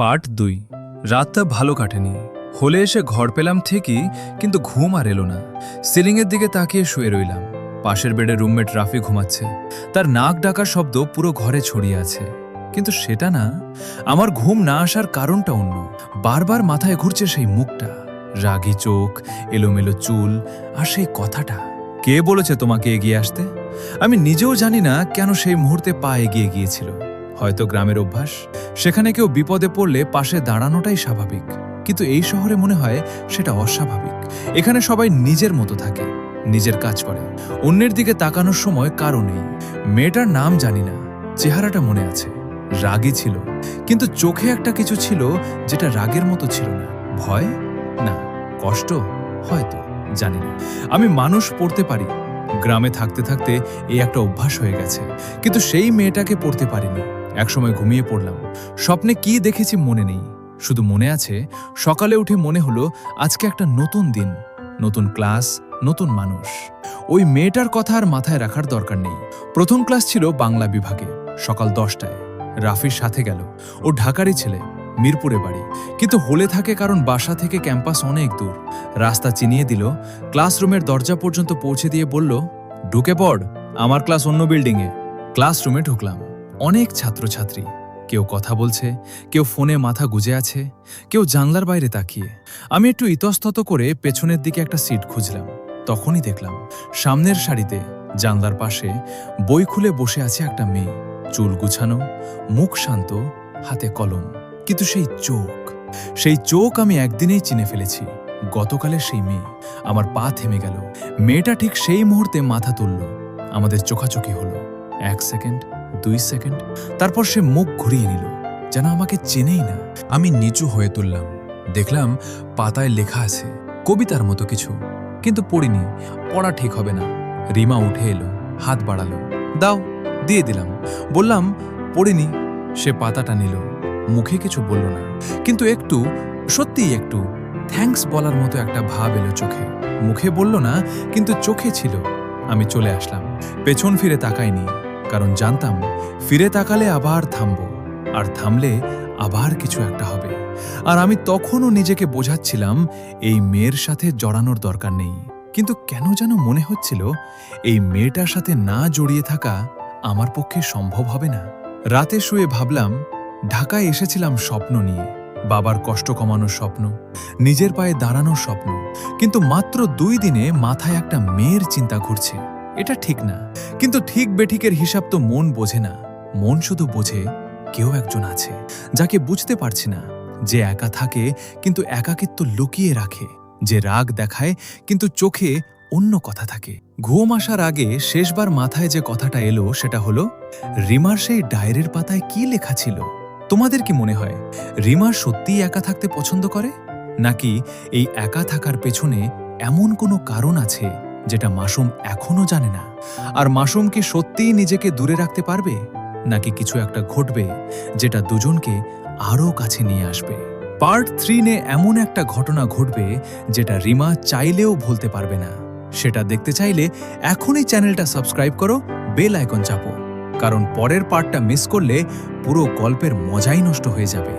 Part ২। রাতটা ভালো কাটেনি। হলে এসে ঘর পেলাম ঠিকই, কিন্তু ঘুম আর এলো না। সিলিংয়ের দিকে তাকিয়ে শুয়ে রইলাম। পাশের বেডে রুমমেট রাফি ঘুমাচ্ছে। তার নাক ডাকার শব্দ পুরো ঘরে ছড়িয়ে আছে। কিন্তু সেটা না, আমার ঘুম না আসার কারণটা অন্য। বারবার মাথায় ঘুরছে সেই মুখটা, রাগী চোখ, এলোমেলো চুল, আর সেই কথাটা, কে বলেছে তোমাকে এগিয়ে আসতে? আমি নিজেও জানি না কেন সেই মুহূর্তে পা এগিয়ে গিয়েছিল। হয়তো গ্রামের অভ্যাস, সেখানে কেউ বিপদে পড়লে পাশে দাঁড়ানোটাই স্বাভাবিক। কিন্তু এই শহরে মনে হয় সেটা অস্বাভাবিক। এখানে সবাই নিজের মতো থাকে, নিজের কাজ করে, অন্যের দিকে তাকানোর সময় কারো নেই। মেয়েটার নাম জানি না, চেহারাটা মনে আছে। রাগী ছিল, কিন্তু চোখে একটা কিছু ছিল যেটা রাগের মতো ছিল না। ভয়? না। কষ্ট? হয়তো, জানি না। আমি মানুষ পড়তে পারি, গ্রামে থাকতে থাকতে এই একটা অভ্যাস হয়ে গেছে। কিন্তু সেই মেয়েটাকে পড়তে পারিনি। একসময় ঘুমিয়ে পড়লাম, স্বপ্নে কি দেখেছি মনে নেই, শুধু মনে আছে সকালে উঠে মনে হলো আজকে একটা নতুন দিন, নতুন ক্লাস, নতুন মানুষ। ওই মেয়েটার কথা আর মাথায় রাখার দরকার নেই। প্রথম ক্লাস ছিল বাংলা বিভাগে, সকাল 10টায়। রাফির সাথে গেল। ও ঢাকারই ছেলে, মিরপুরে বাড়ি, কিন্তু হলে থাকে কারণ বাসা থেকে ক্যাম্পাস অনেক দূর। রাস্তা চিনিয়ে দিল, ক্লাসরুমের দরজা পর্যন্ত পৌঁছে দিয়ে বলল, ঢুকে পড়, আমার ক্লাস অন্য বিল্ডিংয়ে। ক্লাসরুমে ঢুকলাম। অনেক ছাত্রছাত্রী, কেউ কথা বলছে, কেউ ফোনে মাথা গুজে আছে, কেউ জানলার বাইরে তাকিয়ে। আমি একটু ইতস্তত করে পেছনের দিকে একটা সিট খুঁজলাম। তখনই দেখলাম সামনের সারিতে জানলার পাশে বই খুলে বসে আছে একটা মেয়ে, চুল গুছানো, মুখ শান্ত, হাতে কলম। কিন্তু সেই চোখ আমি একদিনেই চিনে ফেলেছি, গতকালের সেই মেয়ে। আমার পা থেমে গেল। মেয়েটা ঠিক সেই মুহূর্তে মাথা তুলল, আমাদের চোখাচোখি হলো। 1 সেকেন্ড, 2 সেকেন্ড, তারপর সে মুখ ঘুরিয়ে নিল, যেন আমাকে চেনেই না। আমি নিচু হয়ে তুললাম, দেখলাম পাতায় লেখা আছে, কবিতার মতো কিছু, কিন্তু পড়িনি, পড়া ঠিক হবে না। রিমা উঠে এলো, হাত বাড়ালো, দাও, দিয়ে দিলাম। বললাম পড়িনি। সে পাতাটা নিল, মুখে কিছু বলল না, কিন্তু একটু, সত্যিই একটু থ্যাঙ্কস বলার মতো একটা ভাব এলো চোখে। মুখে বলল না, কিন্তু চোখে ছিল। আমি চলে আসলাম, পেছন ফিরে তাকাইনি, কারণ জানতাম ফিরে তাকালে আবার থামবো, আর থামলে আবার কিছু একটা হবে। আর আমি তখনও নিজেকে বোঝাচ্ছিলাম এই মেয়ের সাথে জড়ানোর দরকার নেই। কিন্তু কেন যেন মনে হচ্ছিল এই মেয়েটার সাথে না জড়িয়ে থাকা আমার পক্ষে সম্ভব হবে না। রাতে শুয়ে ভাবলাম, ঢাকায় এসেছিলাম স্বপ্ন নিয়ে, বাবার কষ্ট কমানোর স্বপ্ন, নিজের পায়ে দাঁড়ানোর স্বপ্ন। কিন্তু মাত্র 2 দিনে মাথায় একটা মেয়ের চিন্তা ঘুরছে। এটা ঠিক না, কিন্তু ঠিক বেঠিকের হিসাব তো মন বোঝে না। মন শুধু বোঝে কেউ একজন আছে, যাকে বুঝতে পারছি না, যে একা থাকে কিন্তু একাকিত্ব লুকিয়ে রাখে, যে রাগ দেখায় কিন্তু চোখে অন্য কথা থাকে। ঘুম আসার আগে শেষবার মাথায় যে কথাটা এলো সেটা হলো, রিমার সেই ডায়েরির পাতায় কি লেখা ছিল? তোমাদের কি মনে হয় রিমা সত্যিই একা থাকতে পছন্দ করে, নাকি এই একা থাকার পেছনে এমন কোনো কারণ আছে যেটা মাসুম এখনো জানে না? আর মাসুম কি সত্যিই নিজেকে দূরে রাখতে পারবে, নাকি কিছু একটা ঘটবে যেটা দুজনকে আরও কাছে নিয়ে আসবে? পার্ট 3 নে এমন একটা ঘটনা ঘটবে যেটা রিমা চাইলেও ভুলতে পারবে না। সেটা দেখতে চাইলে এখনই চ্যানেলটা সাবস্ক্রাইব করো, বেল আইকন চাপো, কারণ পরের পার্টটা মিস করলে পুরো গল্পের মজাই নষ্ট হয়ে যাবে।